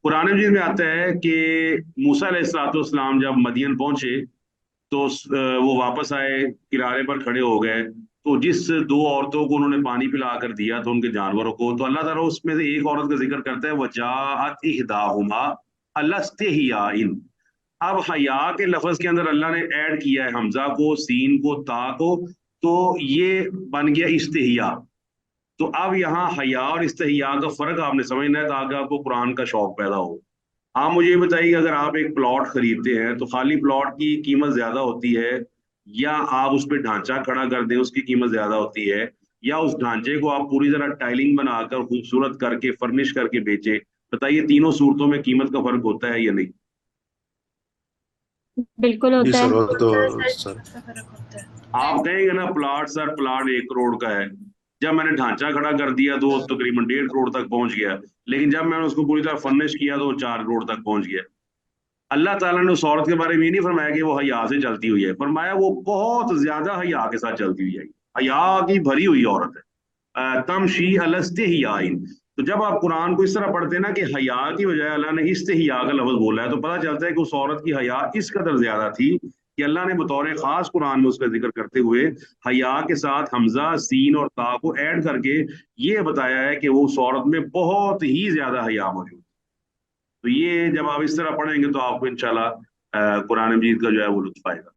कुरान मजीद में आता है कि मूसा अलैहिस्सलाम जब मदियन पहुंचे, तो वो वापस आए, किनारे पर खड़े हो गए, तो जिस 2 औरतों को उन्होंने पानी पिला कर दिया, तो उनके जानवरों को, तो अल्लाह ताला उसमें से एक औरत का जिक्र करता है, वजाअत इहदाहुमा अलस्तहियाइन। अब हया के लफ्ज के अंदर अल्लाह ने ऐड किया है हमजा को, सीन को, ता को, तो ये बन गया इस्तिहिया। तो अब यहाँ हया और इस्तिहिया का फर्क आपने समझना है, ताकि आपको कुरान का शौक पैदा हो। आप मुझे ये बताइए कि अगर आप एक प्लॉट खरीदते हैं, तो खाली प्लॉट की कीमत ज्यादा होती है, या आप उस पर ढांचा खड़ा कर दें उसकी कीमत ज्यादा होती है, या उस ढांचे को आप पूरी तरह टाइलिंग बनाकर खूबसूरत करके फर्निश करके बेचें? बताइए, तीनों सूरतों में कीमत का फर्क होता है या नहीं? बिल्कुल जी होता सर, है। वो तो सर। आप कहेंगे ना, प्लाट सर, प्लाट 1 करोड़ का है, जब मैंने ढांचा खड़ा कर दिया तो वो तकरीबन 1.5 करोड़ तक पहुंच गया, लेकिन जब मैंने उसको पूरी तरह फर्निश किया तो वो 4 करोड़ तक पहुंच गया। अल्लाह ताला ने उस औरत के बारे में ये नहीं फरमाया कि वो हया से चलती हुई है, फरमाया वो बहुत ज्यादा हया के साथ चलती हुई है, हया की भरी हुई औरत है। तमशी अलस्तिहियाइन। तो जब आप कुरान को इस तरह पढ़ते हैं ना कि हया की बजाय अल्लाह ने इस्तिहिया का लफ्ज बोला है, तो पता चलता है कि उस औरत की हया इस कदर ज्यादा थी कि अल्लाह ने बतौर खास कुरान में उसका जिक्र करते हुए हया के साथ हमजा, सीन और ता को ऐड करके ये बताया है कि वो उस औरत में बहुत ही ज्यादा हया मौजूद। तो ये जब आप इस तरह पढ़ेंगे तो आपको इंशाल्लाह कुरान मजीद का जो है वो लुत्फ आएगा।